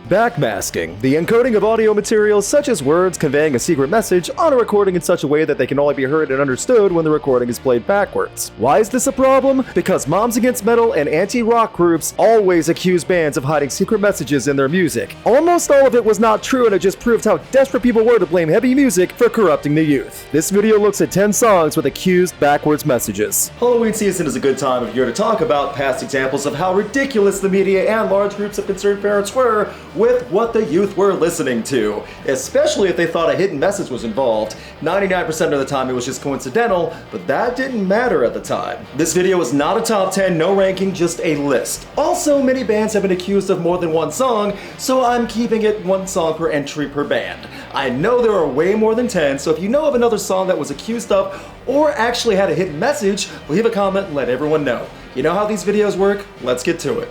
Backmasking, the encoding of audio materials such as words conveying a secret message on a recording in such a way that they can only be heard and understood when the recording is played backwards. Why is this a problem? Because Moms Against Metal and anti-rock groups always accuse bands of hiding secret messages in their music. Almost all of it was not true, and it just proved how desperate people were to blame heavy music for corrupting the youth. This video looks at 10 songs with accused backwards messages. Halloween season is a good time of year to talk about past examples of how ridiculous the media and large groups of concerned parents were with what the youth were listening to, especially if they thought a hidden message was involved. 99% of the time it was just coincidental, but that didn't matter at the time. This video is not a top 10, no ranking, just a list. Also, many bands have been accused of more than one song, so I'm keeping it one song per entry per band. I know there are way more than 10, so if you know of another song that was accused of or actually had a hidden message, leave a comment and let everyone know. You know how these videos work? Let's get to it.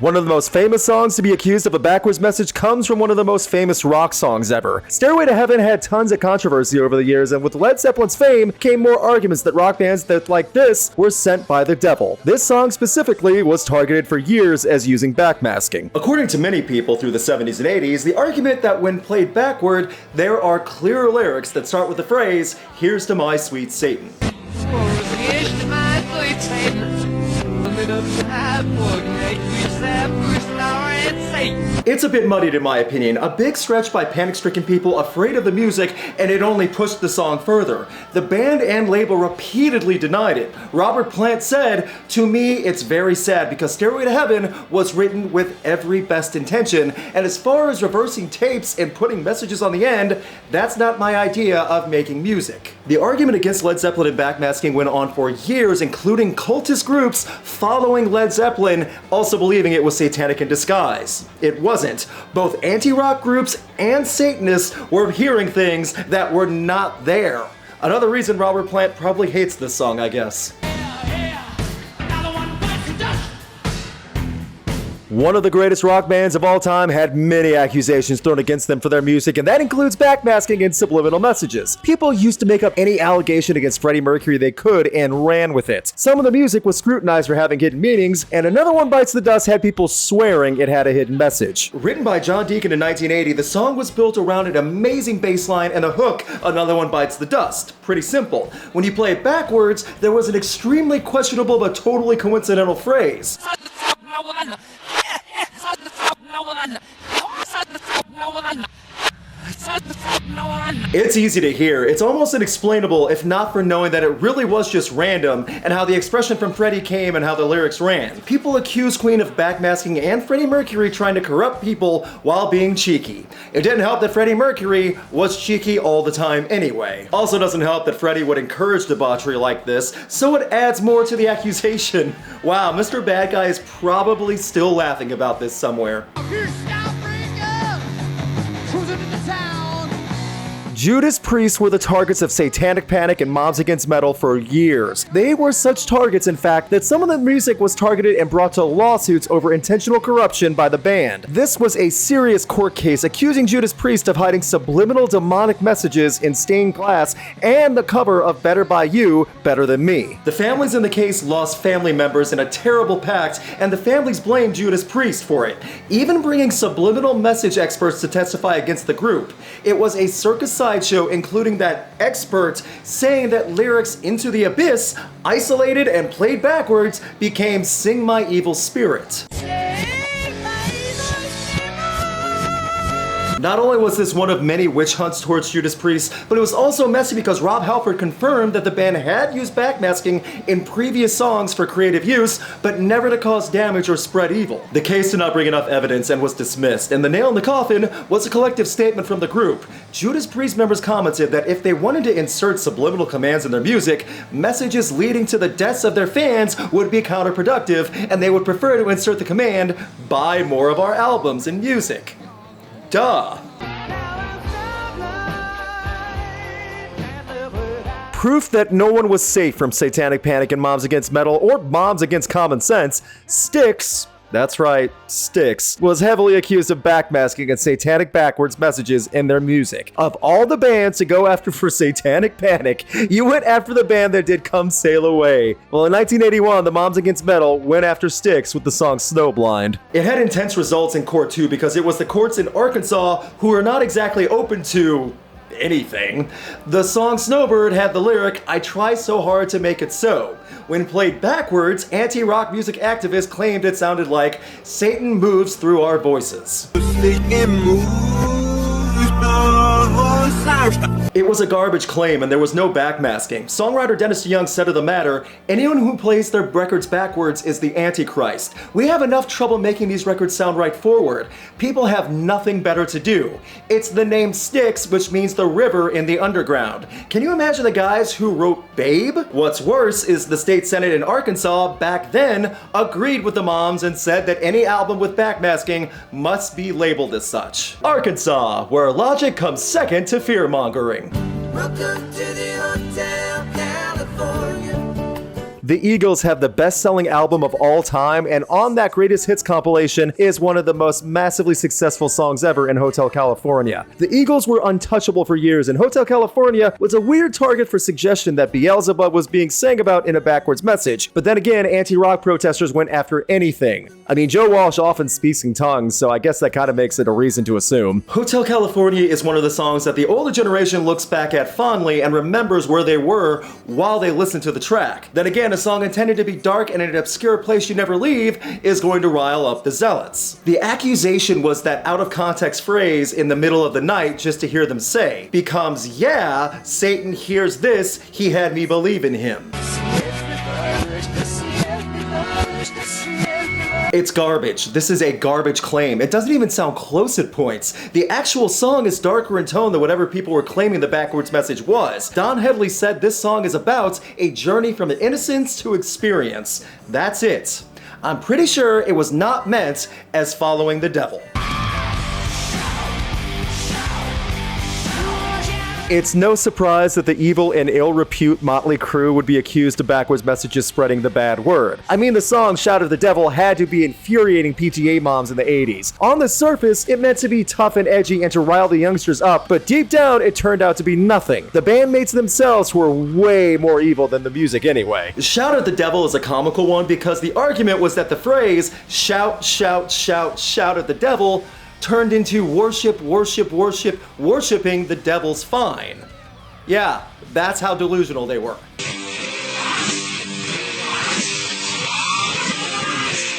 One of the most famous songs to be accused of a backwards message comes from one of the most famous rock songs ever. Stairway to Heaven had tons of controversy over the years, and with Led Zeppelin's fame came more arguments that rock bands that like this were sent by the devil. This song specifically was targeted for years as using backmasking. According to many people through the 70s and 80s, the argument that when played backward, there are clear lyrics that start with the phrase, "Here's to my sweet Satan." It's a bit muddied in my opinion, a big stretch by panic-stricken people afraid of the music, and it only pushed the song further. The band and label repeatedly denied it. Robert Plant said, "To me, it's very sad because Stairway to Heaven was written with every best intention, and as far as reversing tapes and putting messages on the end, that's not my idea of making music." The argument against Led Zeppelin and backmasking went on for years, including cultist groups following Led Zeppelin, also believing it was satanic in disguise. It wasn't. Both anti-rock groups and Satanists were hearing things that were not there. Another reason Robert Plant probably hates this song, I guess. One of the greatest rock bands of all time had many accusations thrown against them for their music, and that includes backmasking and subliminal messages. People used to make up any allegation against Freddie Mercury they could and ran with it. Some of the music was scrutinized for having hidden meanings, and Another One Bites the Dust had people swearing it had a hidden message. Written by John Deacon in 1980, the song was built around an amazing bass line and the hook, "Another One Bites the Dust." Pretty simple. When you play it backwards, there was an extremely questionable but totally coincidental phrase. It's easy to hear. It's almost unexplainable if not for knowing that it really was just random and how the expression from Freddie came and how the lyrics ran. People accuse Queen of backmasking and Freddie Mercury trying to corrupt people while being cheeky. It didn't help that Freddie Mercury was cheeky all the time anyway. Also doesn't help that Freddie would encourage debauchery like this, so it adds more to the accusation. Wow, Mr. Bad Guy is probably still laughing about this somewhere. Judas Priest were the targets of Satanic Panic and Moms Against Metal for years. They were such targets, in fact, that some of the music was targeted and brought to lawsuits over intentional corruption by the band. This was a serious court case accusing Judas Priest of hiding subliminal demonic messages in stained glass and the cover of Better By You, Better Than Me. The families in the case lost family members in a terrible pact, and the families blamed Judas Priest for it, even bringing subliminal message experts to testify against the group. It was a circus sideshow, including that expert saying that lyrics "Into the Abyss," isolated and played backwards, became "Sing My Evil Spirit." Not only was this one of many witch hunts towards Judas Priest, but it was also messy because Rob Halford confirmed that the band had used backmasking in previous songs for creative use, but never to cause damage or spread evil. The case did not bring enough evidence and was dismissed, and the nail in the coffin was a collective statement from the group. Judas Priest members commented that if they wanted to insert subliminal commands in their music, messages leading to the deaths of their fans would be counterproductive, and they would prefer to insert the command, "Buy more of our albums and music." Duh. Proof that no one was safe from Satanic Panic and Moms Against Metal or Moms Against Common Sense, Styx That's right, Styx was heavily accused of backmasking and satanic backwards messages in their music. Of all the bands to go after for Satanic Panic, you went after the band that did Come Sail Away. Well, in 1981, the Moms Against Metal went after Styx with the song Snowblind. It had intense results in court too, because it was the courts in Arkansas who were not exactly open to anything. The song Snowbird had the lyric, "I try so hard to make it so." When played backwards, anti-rock music activists claimed it sounded like Satan moves through our voices. It was a garbage claim and there was no backmasking. Songwriter Dennis DeYoung said of the matter, "Anyone who plays their records backwards is the Antichrist. We have enough trouble making these records sound right forward. People have nothing better to do. It's the name Styx, which means the river in the underground. Can you imagine the guys who wrote Babe? What's worse is the state senate in Arkansas back then agreed with the Moms and said that any album with backmasking must be labeled as such." Arkansas, where logic comes second to fear-mongering. Welcome to the Hotel California. The Eagles have the best-selling album of all time, and on that Greatest Hits compilation is one of the most massively successful songs ever in Hotel California. The Eagles were untouchable for years, and Hotel California was a weird target for suggestion that Beelzebub was being sang about in a backwards message. But then again, anti-rock protesters went after anything. I mean, Joe Walsh often speaks in tongues, so I guess that kind of makes it a reason to assume. Hotel California is one of the songs that the older generation looks back at fondly and remembers where they were while they listened to the track. Then again, a song intended to be dark and in an obscure place you never leave is going to rile up the zealots. The accusation was that out-of-context phrase "in the middle of the night" just to hear them say becomes, "Yeah, Satan hears this, he had me believe in him." It's garbage. This is a garbage claim. It doesn't even sound close at points. The actual song is darker in tone than whatever people were claiming the backwards message was. Don Headley said this song is about a journey from innocence to experience. That's it. I'm pretty sure it was not meant as following the devil. It's no surprise that the evil and ill repute Motley Crue would be accused of backwards messages spreading the bad word. I mean, the song Shout of the Devil had to be infuriating PTA moms in the 80s. On the surface, it meant to be tough and edgy and to rile the youngsters up, but deep down, it turned out to be nothing. The bandmates themselves were way more evil than the music anyway. Shout of the Devil is a comical one because the argument was that the phrase shout, shout, shout, shout at the devil turned into worship, worship, worship, worshiping the devil's fine. Yeah, that's how delusional they were.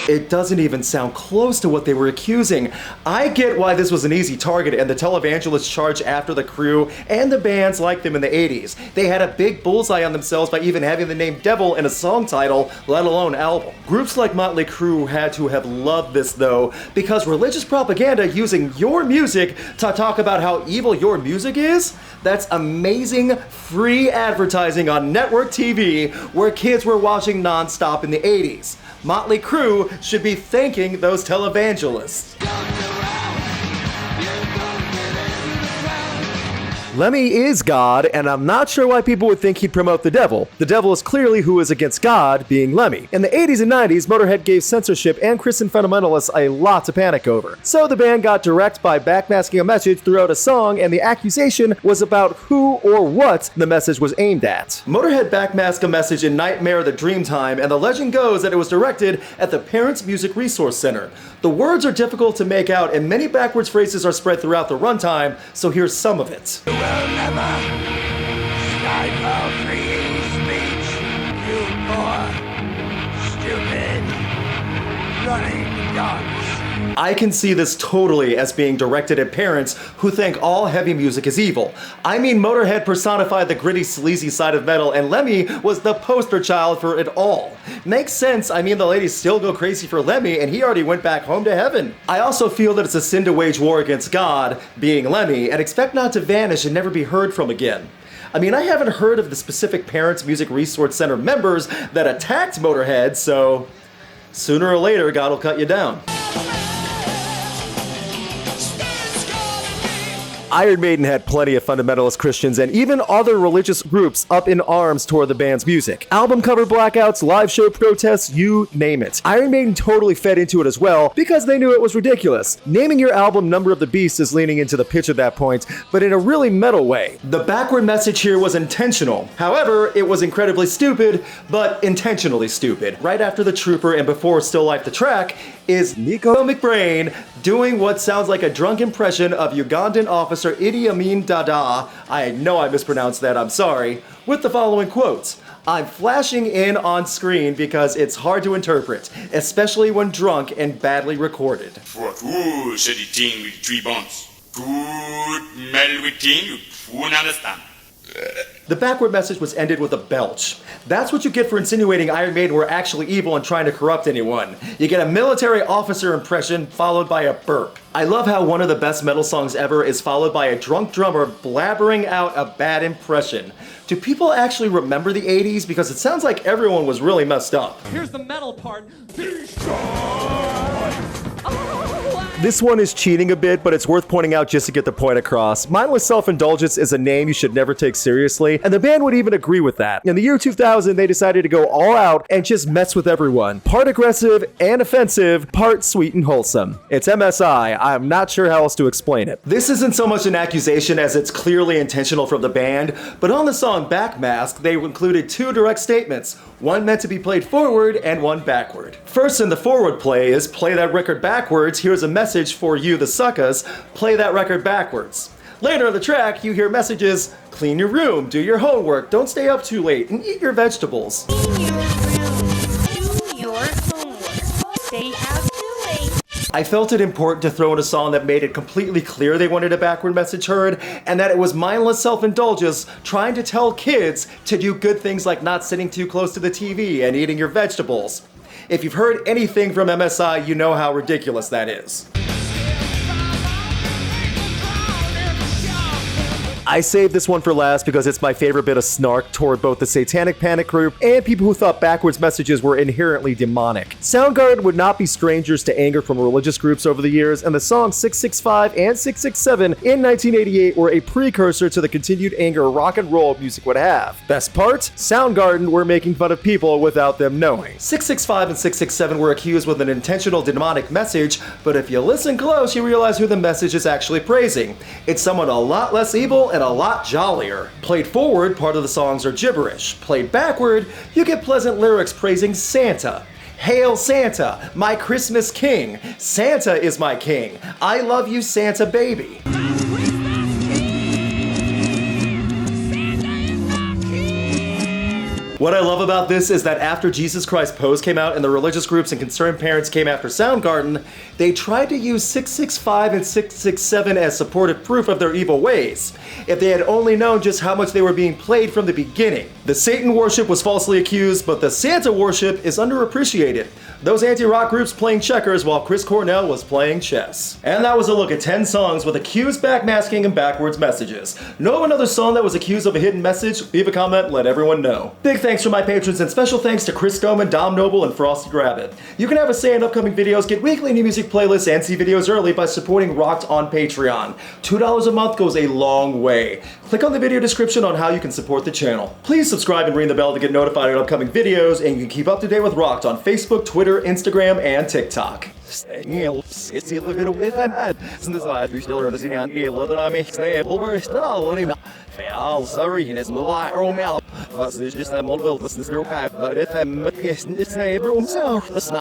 It doesn't even sound close to what they were accusing. I get why this was an easy target and the televangelists charged after the Crue and the bands like them in the 80s. They had a big bullseye on themselves by even having the name devil in a song title, let alone album. Groups like Motley Crue had to have loved this though, because religious propaganda using your music to talk about how evil your music is? That's amazing free advertising on network TV where kids were watching nonstop in the 80s. Motley Crue should be thanking those televangelists. Lemmy is God, and I'm not sure why people would think he'd promote the devil. The devil is clearly who is against God, being Lemmy. In the 80s and 90s, Motorhead gave censorship and Christian fundamentalists a lot to panic over. So the band got direct by backmasking a message throughout a song, and the accusation was about who or what the message was aimed at. Motorhead backmasked a message in Nightmare the Dreamtime, and the legend goes that it was directed at the Parents Music Resource Center. The words are difficult to make out, and many backwards phrases are spread throughout the runtime, so here's some of it. Will never stifle free speech, you poor, stupid, running dogs. I can see this totally as being directed at parents who think all heavy music is evil. I mean, Motorhead personified the gritty, sleazy side of metal, and Lemmy was the poster child for it all. Makes sense, I mean, the ladies still go crazy for Lemmy, and he already went back home to heaven. I also feel that it's a sin to wage war against God, being Lemmy, and expect not to vanish and never be heard from again. I mean, I haven't heard of the specific Parents Music Resource Center members that attacked Motorhead, so sooner or later, God will cut you down. Iron Maiden had plenty of fundamentalist Christians and even other religious groups up in arms toward the band's music. Album cover blackouts, live show protests, you name it. Iron Maiden totally fed into it as well because they knew it was ridiculous. Naming your album Number of the Beast is leaning into the pitch at that point, but in a really metal way. The backward message here was intentional. However, it was incredibly stupid, but intentionally stupid. Right after The Trooper and before Still Life the Track is Nico McBrain doing what sounds like a drunk impression of Ugandan officer Idi Amin Dada, I know I mispronounced that, I'm sorry, with the following quotes. I'm flashing in on screen because it's hard to interpret, especially when drunk and badly recorded. For two shitty thing with 3 bones. Good melody thing you won't understand. The backward message was ended with a belch. That's what you get for insinuating Iron Maiden were actually evil and trying to corrupt anyone. You get a military officer impression followed by a burp. I love how one of the best metal songs ever is followed by a drunk drummer blabbering out a bad impression. Do people actually remember the 80s? Because it sounds like everyone was really messed up. Here's the metal part. This one is cheating a bit, but it's worth pointing out just to get the point across. Mindless Self-Indulgence is a name you should never take seriously, and the band would even agree with that. In the year 2000, they decided to go all out and just mess with everyone. Part aggressive and offensive, part sweet and wholesome. It's MSI, I'm not sure how else to explain it. This isn't so much an accusation as it's clearly intentional from the band, but on the song Backmask, they included 2 direct statements, one meant to be played forward and one backward. First in the forward play is play that record backwards, here's a message for you the suckers, play that record backwards. Later in the track, you hear messages, clean your room, do your homework, don't stay up too late, and eat your vegetables. Clean your room, do your homework, stay out too late. I felt it important to throw in a song that made it completely clear they wanted a backward message heard, and that it was mindless self-indulgence trying to tell kids to do good things like not sitting too close to the TV and eating your vegetables. If you've heard anything from MSI, you know how ridiculous that is. I saved this one for last because it's my favorite bit of snark toward both the Satanic Panic group and people who thought backwards messages were inherently demonic. Soundgarden would not be strangers to anger from religious groups over the years, and the songs 665 and 667 in 1988 were a precursor to the continued anger rock and roll music would have. Best part? Soundgarden were making fun of people without them knowing. 665 and 667 were accused with an intentional demonic message, but if you listen close, you realize who the message is actually praising. It's someone a lot less evil and a lot jollier. Played forward, part of the songs are gibberish. Played backward, you get pleasant lyrics praising Santa. Hail Santa, my Christmas king. Santa is my king. I love you, Santa baby. What I love about this is that after Jesus Christ Pose came out and the religious groups and concerned parents came after Soundgarden, they tried to use 665 and 667 as supportive proof of their evil ways. If they had only known just how much they were being played from the beginning. The Satan worship was falsely accused, but the Santa worship is underappreciated. Those anti-rock groups playing checkers while Chris Cornell was playing chess. And that was a look at 10 songs with accused backmasking and backwards messages. Know of another song that was accused of a hidden message? Leave a comment and let everyone know. Big thanks to my patrons and special thanks to Chris Stoneman, Dom Noble, and Frosty Rabbit. You can have a say in upcoming videos, get weekly new music playlists, and see videos early by supporting Rocked on Patreon. $2 a month goes a long way. Click on the video description on how you can support the channel. Please subscribe and ring the bell to get notified of upcoming videos, and you can keep up to date with Rocked on Facebook, Twitter, Instagram, and TikTok.